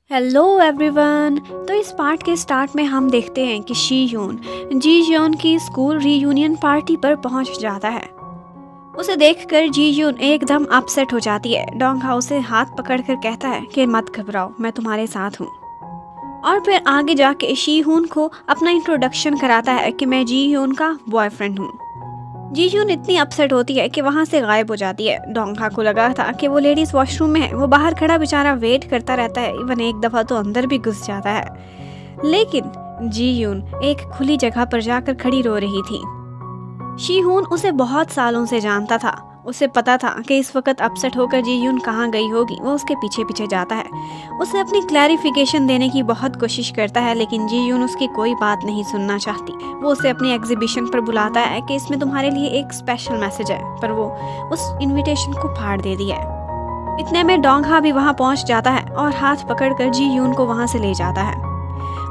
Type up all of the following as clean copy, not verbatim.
Hello everyone. तो इस part के स्टार्ट में हम देखते हैं कि शी यून जी यून की स्कूल रीयूनियन पार्टी पर पहुंच जाता है। उसे देखकर जी यून एकदम अपसेट हो जाती है। डोंग हा उसे हाथ पकड़कर कहता है कि मत घबराओ, मैं तुम्हारे साथ हूँ। और फिर आगे जाके शी यून को अपना इंट्रोडक्शन कराता है कि मैं जी यून का बॉयफ्रेंड हूँ। जी यून इतनी अपसेट होती है कि वहाँ से गायब हो जाती है। डोंग हा को लगा था कि वो लेडीज वॉशरूम में है, वो बाहर खड़ा बेचारा वेट करता रहता है, इवन एक दफा तो अंदर भी घुस जाता है। लेकिन जी यून एक खुली जगह पर जाकर खड़ी रो रही थी। शी हून उसे बहुत सालों से जानता था। उसे पता था कि इस वक्त अपसेट होकर जी यून कहाँ गई होगी। वो उसके पीछे पीछे जाता है, उसे अपनी क्लैरिफिकेशन देने की बहुत कोशिश करता है, लेकिन जी यून उसकी कोई बात नहीं सुनना चाहती। वो उसे अपनी एग्जीबिशन पर बुलाता है कि इसमें तुम्हारे लिए एक स्पेशल मैसेज है, पर वो उस इनविटेशन को फाड़ दे दिया है। इतने में डोंग हा भी वहाँ पहुँच जाता है और हाथ पकड़कर जी यून को वहाँ से ले जाता है।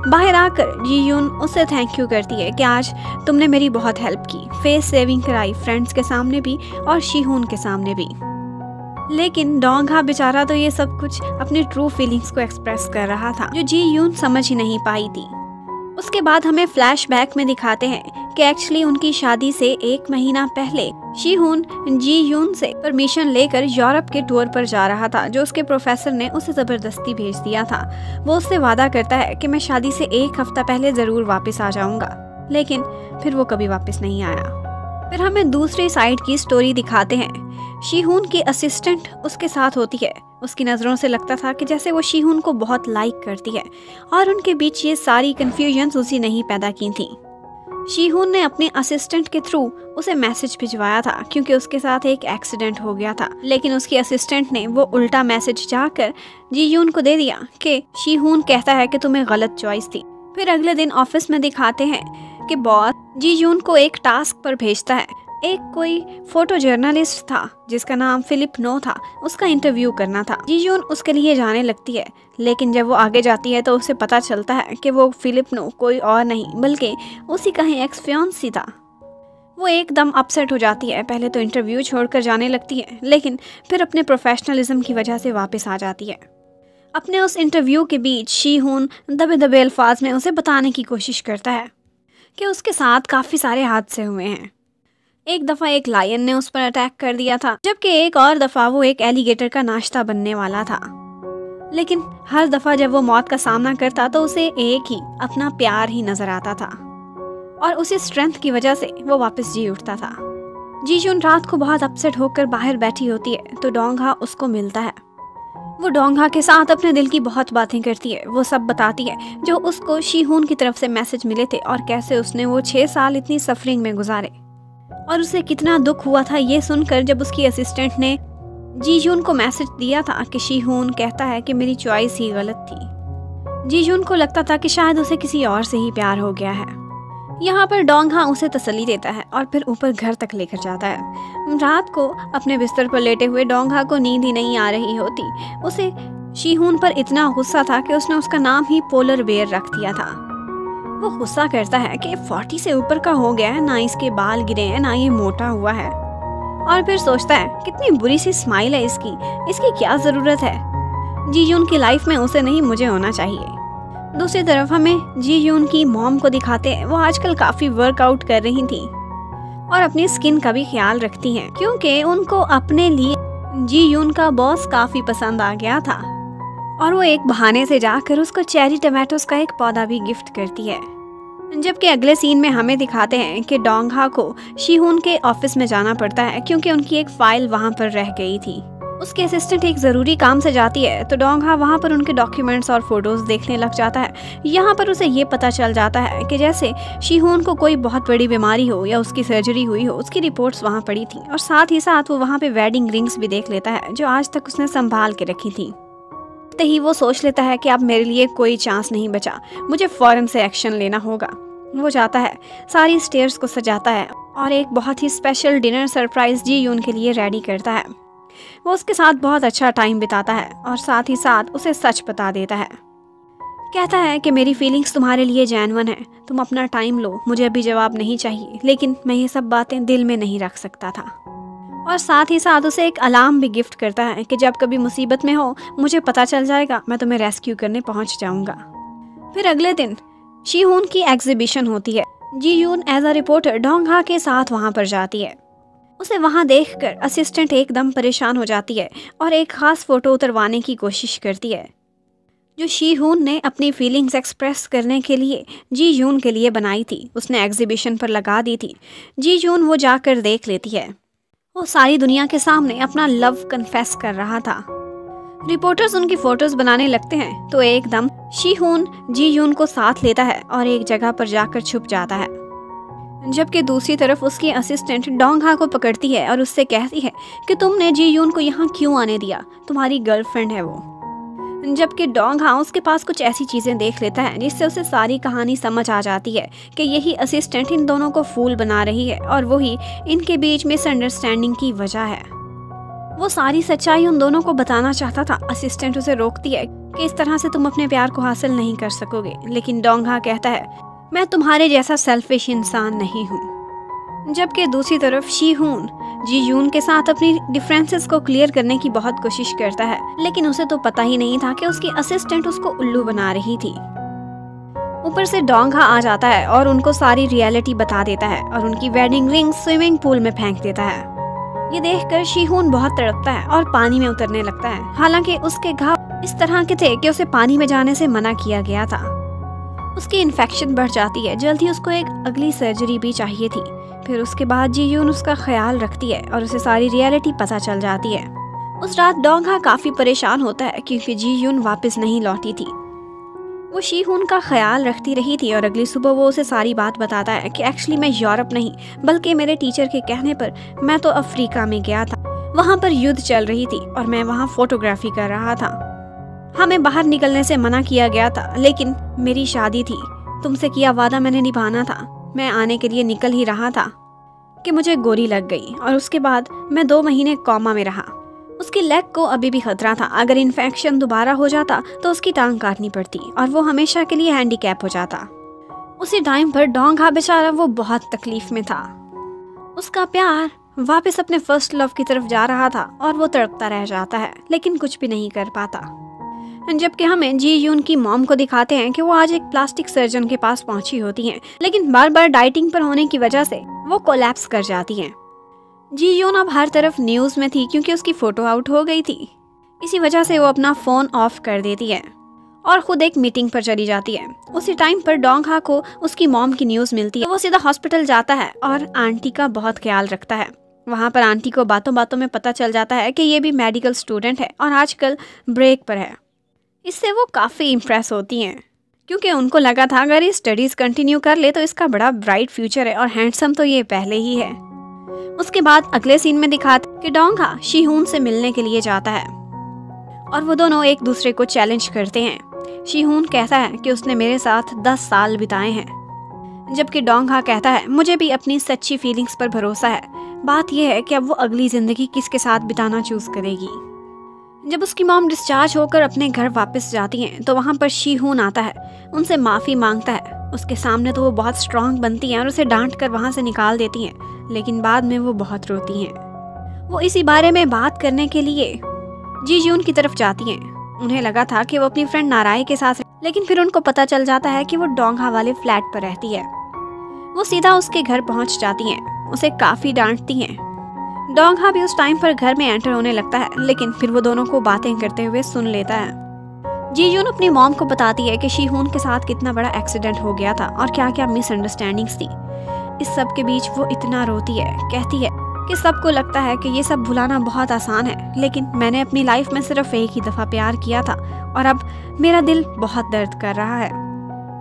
बाहर आकर जी यून उससे थैंक यू करती है कि आज तुमने मेरी बहुत हेल्प की, फेस सेविंग कराई फ्रेंड्स के सामने भी और शी हून के सामने भी। लेकिन डोंग हा बेचारा तो ये सब कुछ अपनी ट्रू फीलिंग्स को एक्सप्रेस कर रहा था, जो जी यून समझ ही नहीं पाई थी। उसके बाद हमें फ्लैशबैक में दिखाते हैं कि एक्चुअली उनकी शादी से 1 महीना पहले शी हून जी यून से परमिशन लेकर यूरोप के टूर पर जा रहा था, जो उसके प्रोफेसर ने उसे जबरदस्ती भेज दिया था। वो उससे वादा करता है कि मैं शादी से 1 हफ्ता पहले जरूर वापस आ जाऊंगा, लेकिन फिर वो कभी वापस नहीं आया। फिर हमें दूसरी साइड की स्टोरी दिखाते हैं। शी हून की असिस्टेंट उसके साथ होती है। उसकी नज़रों से लगता था कि जैसे वो शी हून को बहुत लाइक करती है, और उनके बीच ये सारी कंफ्यूजन्स उसी ने ही पैदा की थी। शी हून ने अपने असिस्टेंट के थ्रू उसे मैसेज भिजवाया था, क्योंकि उसके साथ एक एक्सीडेंट हो गया था, लेकिन उसकी असिस्टेंट ने वो उल्टा मैसेज जाकर जी यून को दे दिया कि शी हून कहता है कि तुम्हें गलत चॉइस थी। फिर अगले दिन ऑफिस में दिखाते हैं कि बॉस जी यून को एक टास्क पर भेजता है। एक कोई फोटो जर्नलिस्ट था जिसका नाम फिलिप नो था, उसका इंटरव्यू करना था। जी यून उसके लिए जाने लगती है, लेकिन जब वो आगे जाती है तो उसे पता चलता है कि वो फिलिप नो कोई और नहीं बल्कि उसी का ही एक्स फियांसी था। वो एकदम अपसेट हो जाती है। पहले तो इंटरव्यू छोड़कर जाने लगती है, लेकिन फिर अपने प्रोफेशनलिज्म की वजह से वापस आ जाती है। अपने उस इंटरव्यू के बीच शी हून दबे दबे अल्फाज में उसे बताने की कोशिश करता है कि उसके साथ काफ़ी सारे हादसे हुए हैं। एक दफ़ा एक लायन ने उस पर अटैक कर दिया था, जबकि एक और दफ़ा वो एक एलिगेटर का नाश्ता बनने वाला था। लेकिन हर दफ़ा जब वो मौत का सामना करता तो उसे एक ही अपना प्यार ही नजर आता था, और उसी स्ट्रेंथ की वजह से वो वापस जी उठता था। जी यून रात को बहुत अपसेट होकर बाहर बैठी होती है तो डोंग हा उसको मिलता है। वो डोंग हा के साथ अपने दिल की बहुत बातें करती है। वो सब बताती है जो उसको शी हून की तरफ से मैसेज मिले थे, और कैसे उसने वो 6 साल इतनी सफरिंग में गुजारे, और उसे कितना दुख हुआ था ये सुनकर जब उसकी असिस्टेंट ने जी यून को मैसेज दिया था कि शी हून कहता है कि मेरी चॉइस ही गलत थी। जी यून को लगता था कि शायद उसे किसी और से ही प्यार हो गया है। यहाँ पर डोंग हा उसे तसल्ली देता है और फिर ऊपर घर तक लेकर जाता है। रात को अपने बिस्तर पर लेटे हुए डोंग हा को नींद ही नहीं आ रही होती। उसे शी हून पर इतना गुस्सा था कि उसने उसका नाम ही पोलर बेयर रख दिया था। वो गुस्सा करता है कि 40 से ऊपर का हो गया है, ना इसके बाल गिरे हैं ना ये मोटा हुआ है, और फिर सोचता है कितनी बुरी सी स्माइल है इसकी क्या जरूरत है। जी यून की लाइफ में उसे नहीं, मुझे होना चाहिए। दूसरी तरफ हमें जी यून की मॉम को दिखाते हैं। वो आजकल काफी वर्कआउट कर रही थी और अपनी स्किन का भी ख्याल रखती हैं, क्योंकि उनको अपने लिए जी यून का बॉस काफी पसंद आ गया था, और वो एक बहाने से जाकर उसको चेरी टमाटोस का एक पौधा भी गिफ्ट करती है। जबकि अगले सीन में हमें दिखाते हैं कि डोंग हा को शी हून के ऑफिस में जाना पड़ता है, क्योंकि उनकी एक फाइल वहां पर रह गई थी। उसके असिस्टेंट एक जरूरी काम से जाती है तो डोंग हा वहां पर उनके डॉक्यूमेंट्स और फोटोज देखने लग जाता है। यहाँ पर उसे ये पता चल जाता है कि जैसे शी हून को कोई बहुत बड़ी बीमारी हो या उसकी सर्जरी हुई हो, उसकी रिपोर्ट्स वहाँ पड़ी थी, और साथ ही साथ वो वहाँ पे वेडिंग रिंग्स भी देख लेता है जो आज तक उसने संभाल के रखी थी। ही वो सोच लेता है कि अब मेरे लिए कोई चांस नहीं बचा, मुझे फौरन से एक्शन लेना होगा। वो जाता है, सारी स्टेयर्स को सजाता है और एक बहुत ही स्पेशल डिनर सरप्राइज जी यून के लिए रेडी करता है। वो उसके साथ बहुत अच्छा टाइम बिताता है और साथ ही साथ उसे सच बता देता है। कहता है कि मेरी फीलिंग्स तुम्हारे लिए जेन्युइन है, तुम अपना टाइम लो, मुझे अभी जवाब नहीं चाहिए। लेकिन मैं ये सब बातें दिल में नहीं रख सकता था। और साथ ही साथ उसे एक अलार्म भी गिफ्ट करता है कि जब कभी मुसीबत में हो मुझे पता चल जाएगा, मैं तुम्हें रेस्क्यू करने पहुंच जाऊंगा। फिर अगले दिन शी-होon की एग्जीबिशन होती है। जी-यून एज अ रिपोर्टर डोंग-हा के साथ वहां पर जाती है। उसे वहां देखकर असिस्टेंट एकदम परेशान हो जाती है और एक खास फोटो उतरवाने की कोशिश करती है जो शी-होon ने अपनी फीलिंग्स एक्सप्रेस करने के लिए जी-यून के लिए बनाई थी। उसने एग्जीबिशन पर लगा दी थी। जी-यून वो जाकर देख लेती है। वो सारी दुनिया के सामने अपना लव कन्फेस कर रहा था। रिपोर्टर्स उनकी फोटोज बनाने लगते हैं तो एकदम शी-होon जी-यून को साथ लेता है और एक जगह पर जाकर छुप जाता है। जबकि दूसरी तरफ उसकी असिस्टेंट डोंग-हा को पकड़ती है और उससे कहती है कि तुमने जी-यून को यहाँ क्यों आने दिया, तुम्हारी गर्लफ्रेंड है वो। जबकि डोंग-हा उसके पास कुछ ऐसी चीजें देख लेता है जिससे उसे सारी कहानी समझ आ जाती है कि यही असिस्टेंट इन दोनों को फूल बना रही है और वही इनके बीच मिसअंडरस्टैंडिंग की वजह है। वो सारी सच्चाई उन दोनों को बताना चाहता था। असिस्टेंट उसे रोकती है कि इस तरह से तुम अपने प्यार को हासिल नहीं कर सकोगे, लेकिन डोंग-हा कहता है मैं तुम्हारे जैसा सेल्फिश इंसान नहीं हूँ। जबकि दूसरी तरफ शी-होon जी-यून के साथ अपनी डिफरेंसेस को क्लियर करने की बहुत कोशिश करता है, लेकिन उसे तो पता ही नहीं था कि उसकी असिस्टेंट उसको उल्लू बना रही थी। ऊपर से डोंग-हा आ जाता है और उनको सारी रियलिटी बता देता है और उनकी वेडिंग रिंग स्विमिंग पूल में फेंक देता है। ये देखकर शी-होon बहुत तड़पता है और पानी में उतरने लगता है। हालांकि उसके घाव इस तरह के थे कि उसे पानी में जाने से मना किया गया था। उसकी इन्फेक्शन बढ़ जाती है। जल्द ही उसको एक अगली सर्जरी भी चाहिए थी। फिर उसके बाद जी-यून उसका ख्याल रखती है और उसे सारी रियलिटी पता चल जाती है। उस रात डोंग-हा काफी परेशान होता है क्योंकि जी-यून वापस नहीं लौटी थी। वो शी-होon का ख्याल रखती रही थी और अगली सुबह वो उसे सारी बात बताता है कि एक्चुअली मैं यूरोप नहीं बल्कि मेरे टीचर के कहने पर मैं तो अफ्रीका में गया था। वहाँ पर युद्ध चल रही थी और मैं वहाँ फोटोग्राफी कर रहा था। हमें बाहर निकलने से मना किया गया था, लेकिन मेरी शादी थी, तुमसे किया वादा मैंने निभाना था। मैं आने के लिए निकल ही रहा था कि मुझे गोली लग गई और उसके बाद मैं 2 महीने कोमा में रहा। उसकी लेग को अभी भी खतरा था। अगर इन्फेक्शन दोबारा हो जाता तो उसकी टांग काटनी पड़ती और वो हमेशा के लिए हैंडीकैप हो जाता। उसी टाइम पर डोंग-हा बेचारा वो बहुत तकलीफ में था। उसका प्यार वापस अपने फर्स्ट लव की तरफ जा रहा था और वो तड़पता रह जाता है, लेकिन कुछ भी नहीं कर पाता। जबकि हमें जी-यून की मॉम को दिखाते हैं कि वो आज एक प्लास्टिक सर्जन के पास पहुंची होती हैं, लेकिन बार बार डाइटिंग पर होने की वजह से वो कोलैप्स कर जाती हैं। जी-यून अब हर तरफ न्यूज में थी क्योंकि उसकी फोटो आउट हो गई थी। इसी वजह से वो अपना फोन ऑफ कर देती है और खुद एक मीटिंग पर चली जाती है। उसी टाइम पर डोंग-हा को उसकी मॉम की न्यूज मिलती है। वो सीधा हॉस्पिटल जाता है और आंटी का बहुत ख्याल रखता है। वहाँ पर आंटी को बातों बातों में पता चल जाता है कि ये भी मेडिकल स्टूडेंट है और आजकल ब्रेक पर है। इससे वो काफ़ी इम्प्रेस होती हैं क्योंकि उनको लगा था अगर ये स्टडीज़ कंटिन्यू कर ले तो इसका बड़ा ब्राइट फ्यूचर है और हैंडसम तो ये पहले ही है। उसके बाद अगले सीन में दिखाते कि डोंग-हा शी-होon से मिलने के लिए जाता है और वो दोनों एक दूसरे को चैलेंज करते हैं। शी-होon कहता है कि उसने मेरे साथ 10 साल बिताए हैं, जबकि डोंग-हा कहता है मुझे भी अपनी सच्ची फीलिंग्स पर भरोसा है। बात यह है कि अब वो अगली ज़िंदगी किसके साथ बिताना चूज़ करेगी। जब उसकी मॉम डिस्चार्ज होकर अपने घर वापस जाती हैं तो वहाँ पर शी-होon आता है, उनसे माफ़ी मांगता है। उसके सामने तो वो बहुत स्ट्रांग बनती हैं और उसे डांट कर वहाँ से निकाल देती हैं, लेकिन बाद में वो बहुत रोती हैं। वो इसी बारे में बात करने के लिए जी-यून की तरफ जाती हैं। उन्हें लगा था कि वो अपनी फ्रेंड नाराई के साथ, लेकिन फिर उनको पता चल जाता है कि वो डोंग-हा वाले फ्लैट पर रहती है। वो सीधा उसके घर पहुँच जाती हैं, उसे काफ़ी डांटती हैं। डोंग-हा भी उस टाइम पर घर में एंटर होने लगता है, लेकिन फिर वो दोनों को बातें करते हुए सुन लेता है। जी-यून अपनी मॉम को बताती है कि शी-होon के साथ कितना बड़ा एक्सीडेंट हो गया था और क्या क्या मिसअंडरस्टैंडिंग्स थी। इस सब के बीच वो इतना रोती है, कहती है कि सबको लगता है कि ये सब भुलाना बहुत आसान है, लेकिन मैंने अपनी लाइफ में सिर्फ एक ही दफ़ा प्यार किया था और अब मेरा दिल बहुत दर्द कर रहा है।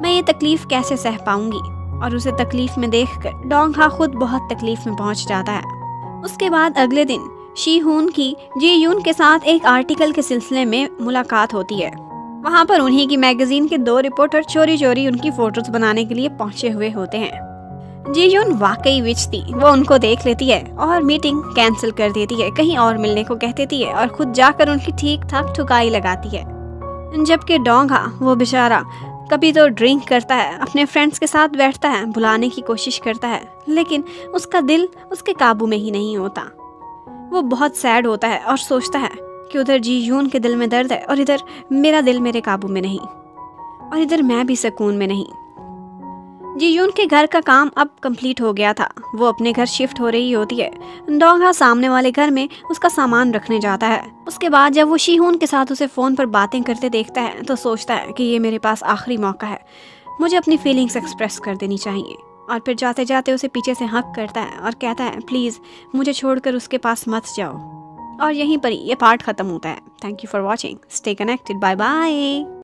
मैं ये तकलीफ़ कैसे सह पाऊंगी। और उसे तकलीफ़ में देखकर डोंग-हा खुद बहुत तकलीफ़ में पहुंच जाता है। उसके बाद अगले दिन शी-होon की जी-यून के साथ एक आर्टिकल के सिलसिले में मुलाकात होती है। वहाँ पर उन्हीं की मैगजीन के 2 रिपोर्टर चोरी चोरी उनकी फोटोज बनाने के लिए पहुंचे हुए होते हैं। जी-यून वाकई विच थी। वो उनको देख लेती है और मीटिंग कैंसिल कर देती है, कहीं और मिलने को कह देती है और खुद जाकर उनकी ठीक ठाक ठुकाई लगाती है। जबकि डोंग-हा वो बेचारा कभी तो ड्रिंक करता है, अपने फ्रेंड्स के साथ बैठता है, भुलाने की कोशिश करता है, लेकिन उसका दिल उसके काबू में ही नहीं होता। वो बहुत सैड होता है और सोचता है कि उधर जी यून के दिल में दर्द है और इधर मेरा दिल मेरे काबू में नहीं, और इधर मैं भी सुकून में नहीं। जी यून के घर का काम अब कंप्लीट हो गया था। वो अपने घर शिफ्ट हो रही होती है। डोंगहा सामने वाले घर में उसका सामान रखने जाता है। उसके बाद जब वो शीहून के साथ उसे फ़ोन पर बातें करते देखता है तो सोचता है कि ये मेरे पास आखिरी मौका है, मुझे अपनी फीलिंग्स एक्सप्रेस कर देनी चाहिए। और फिर जाते जाते उसे पीछे से हक करता है और कहता है प्लीज़ मुझे छोड़कर उसके पास मत जाओ। और यहीं पर ये पार्ट ख़त्म होता है। Thank you for watching, stay connected, bye bye.